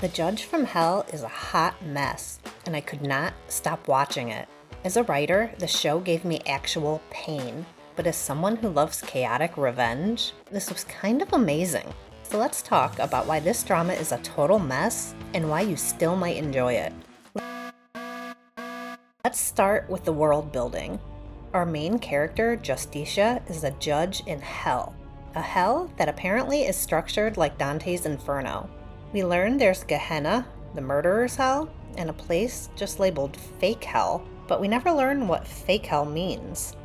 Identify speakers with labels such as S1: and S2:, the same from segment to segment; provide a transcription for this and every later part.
S1: The Judge from Hell is a hot mess, and I could not stop watching it. As a writer, the show gave me actual pain, but as someone who loves chaotic revenge, this was kind of amazing. So let's talk about why this drama is a total mess and why you still might enjoy it. Let's start with the world building. Our main character, Justicia, is a judge in hell. A hell that apparently is structured like Dante's Inferno. We learn there's Gehenna, the murderer's hell, and a place just labeled fake hell, but we never learn what fake hell means.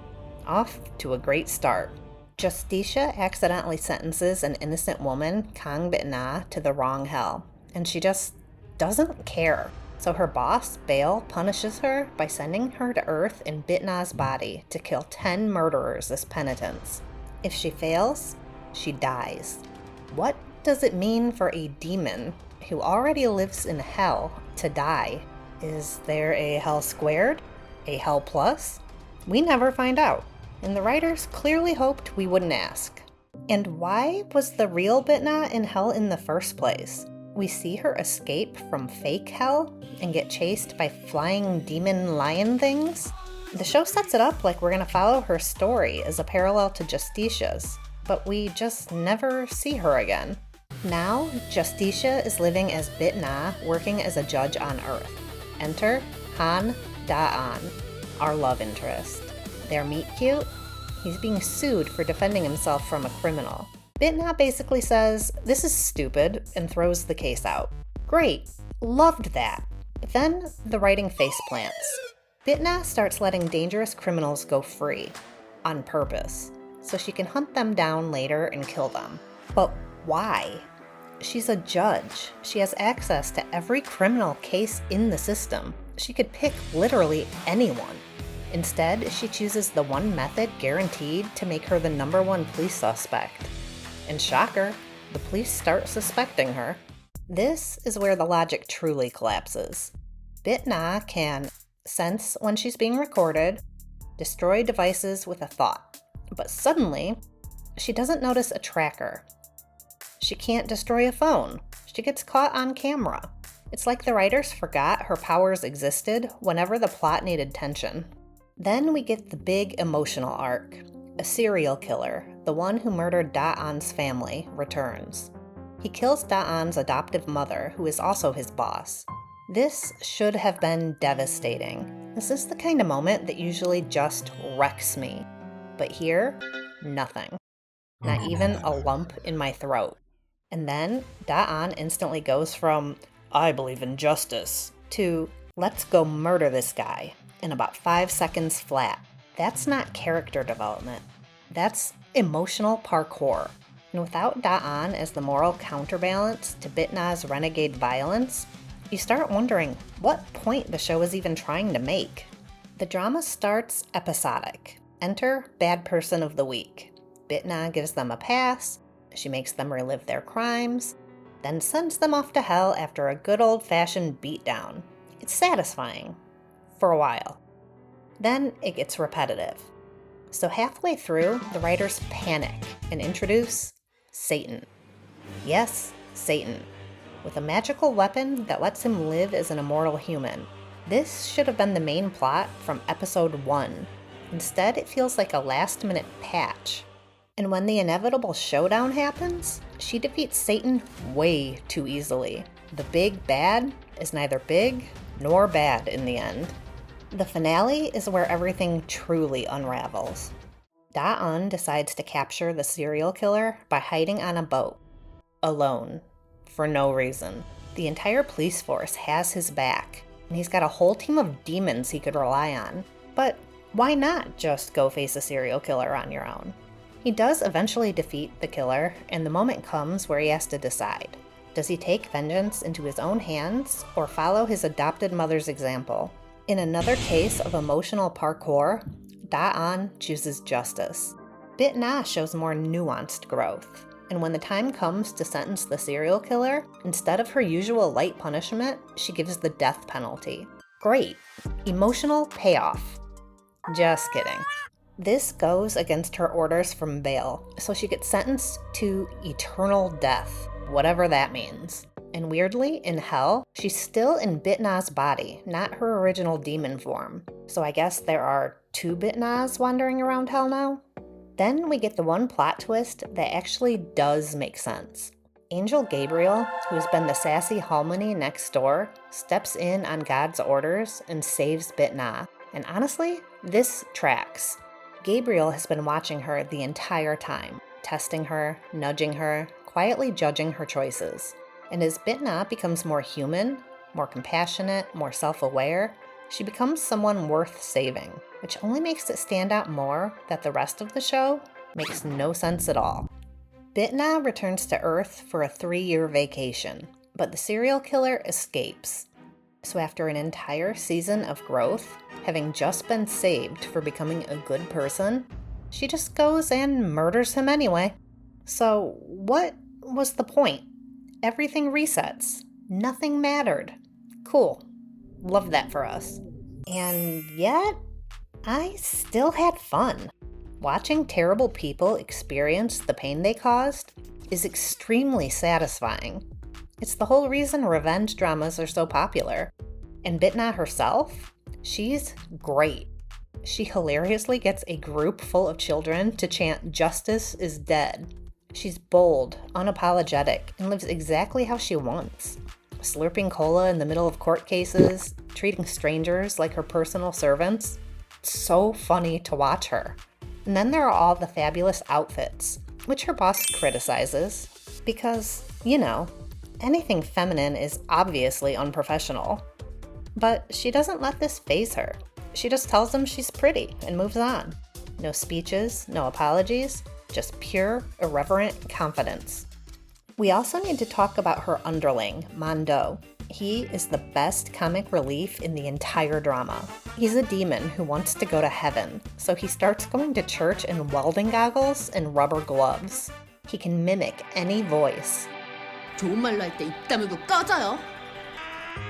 S1: Off to a great start. Justicia accidentally sentences an innocent woman, Kang, to the wrong hell, and she just doesn't care. So her boss, Baal, punishes her by sending her to Earth in Bitna's body to kill 10 murderers as penitence. If she fails, she dies. What does it mean for a demon who already lives in hell to die? Is there a hell squared? A hell plus? We never find out, and the writers clearly hoped we wouldn't ask. And why was the real Bitna in hell in the first place? We see her escape from fake hell and get chased by flying demon lion things. The show sets it up like we're gonna follow her story as a parallel to Justicia's, but we just never see her again. Now, Justicia is living as Bitna, working as a judge on Earth. Enter Han Da-an, our love interest. They're meet cute. He's being sued for defending himself from a criminal. Bitna basically says, "This is stupid," and throws the case out. Great, loved that. But then the writing face plants. Bitna starts letting dangerous criminals go free, on purpose, so she can hunt them down later and kill them. But why? She's a judge. She has access to every criminal case in the system. She could pick literally anyone. Instead, she chooses the one method guaranteed to make her the #1 police suspect. And shocker, the police start suspecting her. This is where the logic truly collapses. Bitna can sense when she's being recorded, destroy devices with a thought. But suddenly, she doesn't notice a tracker. She can't destroy a phone. She gets caught on camera. It's like the writers forgot her powers existed whenever the plot needed tension. Then we get the big emotional arc. A serial killer, the one who murdered Da-an's family, returns. He kills Da-an's adoptive mother, who is also his boss. This should have been devastating. This is the kind of moment that usually just wrecks me. But here, nothing. Not even a lump in my throat. And then Da-an instantly goes from, "I believe in justice," to, "Let's go murder this guy," in about 5 seconds flat. That's not character development. That's emotional parkour. And without Da-an as the moral counterbalance to Bitna's renegade violence, you start wondering what point the show is even trying to make. The drama starts episodic. Enter Bad Person of the Week. Bitna gives them a pass, she makes them relive their crimes, then sends them off to hell after a good old-fashioned beatdown. It's satisfying. For a while. Then it gets repetitive. So halfway through, the writers panic and introduce Satan. Yes, Satan. With a magical weapon that lets him live as an immortal human. This should have been the main plot from episode 1. Instead, it feels like a last-minute patch. And when the inevitable showdown happens, she defeats Satan way too easily. The big bad is neither big nor bad in the end. The finale is where everything truly unravels. Da-an decides to capture the serial killer by hiding on a boat. Alone. For no reason. The entire police force has his back, and he's got a whole team of demons he could rely on. But why not just go face a serial killer on your own? He does eventually defeat the killer, and the moment comes where he has to decide. Does he take vengeance into his own hands, or follow his adopted mother's example? In another case of emotional parkour, Da-an chooses justice. Bitna shows more nuanced growth, and when the time comes to sentence the serial killer, instead of her usual light punishment, she gives the death penalty. Great. Emotional payoff. Just kidding. This goes against her orders from Baal, so she gets sentenced to eternal death, whatever that means. And weirdly, in hell, she's still in Bitna's body, not her original demon form. So I guess there are 2 Bitnas wandering around hell now? Then we get the one plot twist that actually does make sense. Angel Gabriel, who's been the sassy harmony next door, steps in on God's orders and saves Bitna. And honestly, this tracks. Gabriel has been watching her the entire time, testing her, nudging her, quietly judging her choices. And as Bitna becomes more human, more compassionate, more self-aware, she becomes someone worth saving, which only makes it stand out more that the rest of the show makes no sense at all. Bitna returns to Earth for a 3-year vacation, but the serial killer escapes. So after an entire season of growth, having just been saved for becoming a good person, she just goes and murders him anyway. So what was the point? Everything resets. Nothing mattered. Cool. Love that for us. And yet, I still had fun. Watching terrible people experience the pain they caused is extremely satisfying. It's the whole reason revenge dramas are so popular. And Bitna herself, she's great. She hilariously gets a group full of children to chant "Justice is dead." She's bold, unapologetic, and lives exactly how she wants. Slurping cola in the middle of court cases, treating strangers like her personal servants. It's so funny to watch her. And then there are all the fabulous outfits, which her boss criticizes, because, anything feminine is obviously unprofessional. But she doesn't let this faze her. She just tells them she's pretty and moves on. No speeches, no apologies, just pure, irreverent confidence. We also need to talk about her underling, Man-do. He is the best comic relief in the entire drama. He's a demon who wants to go to heaven, so he starts going to church in welding goggles and rubber gloves. He can mimic any voice.
S2: 좋은 말로 할 때 입 다물고 꺼져요.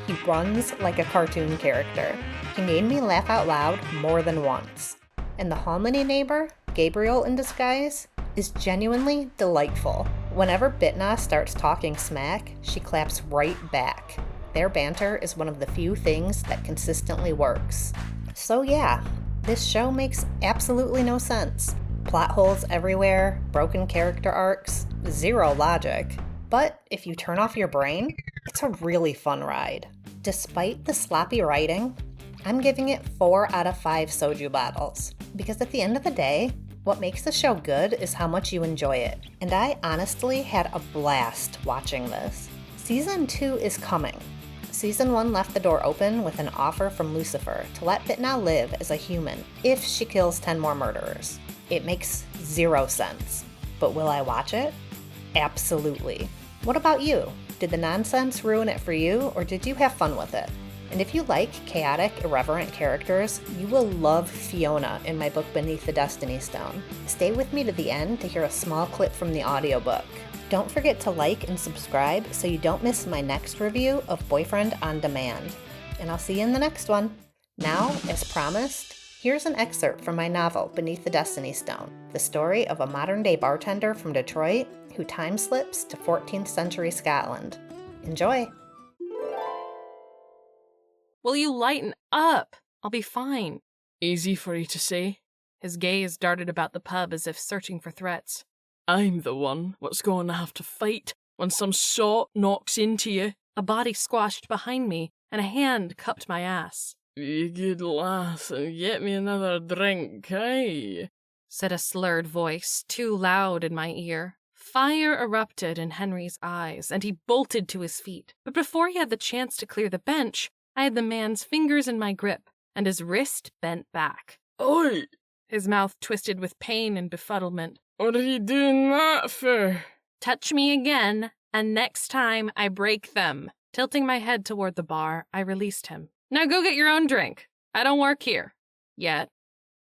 S1: He runs like a cartoon character. He made me laugh out loud more than once. And the harmony neighbor, Gabriel in disguise, is genuinely delightful. Whenever Bitna starts talking smack, she claps right back. Their banter is one of the few things that consistently works. So yeah, this show makes absolutely no sense. Plot holes everywhere, broken character arcs, zero logic. But if you turn off your brain, it's a really fun ride. Despite the sloppy writing, I'm giving it 4 out of 5 soju bottles. Because at the end of the day, what makes the show good is how much you enjoy it. And I honestly had a blast watching this. Season 2 is coming. Season 1 left the door open with an offer from Lucifer to let Bitna live as a human if she kills 10 more murderers. It makes 0 sense. But will I watch it? Absolutely. What about you? Did the nonsense ruin it for you, or did you have fun with it? And if you like chaotic, irreverent characters, you will love Fiona in my book Beneath the Destiny Stone. Stay with me to the end to hear a small clip from the audiobook. Don't forget to like and subscribe so you don't miss my next review of Boyfriend on Demand. And I'll see you in the next one. Now, as promised, here's an excerpt from my novel Beneath the Destiny Stone, the story of a modern-day bartender from Detroit who time slips to 14th century Scotland. Enjoy!
S3: Will you lighten up? I'll be fine. Easy for you to say. His gaze darted about the pub as if searching for threats. I'm the one what's going to have to fight when some sot knocks into you. A body squashed behind me, and a hand cupped my ass. You good lass, and get me another drink, eh? Said a slurred voice, too loud in my ear. Fire erupted in Henry's eyes, and he bolted to his feet. But before he had the chance to clear the bench, I had the man's fingers in my grip, and his wrist bent back. Oi! His mouth twisted with pain and befuddlement. What are you doing that for? Touch me again, and next time I break them. Tilting my head toward the bar, I released him. Now go get your own drink. I don't work here. Yet.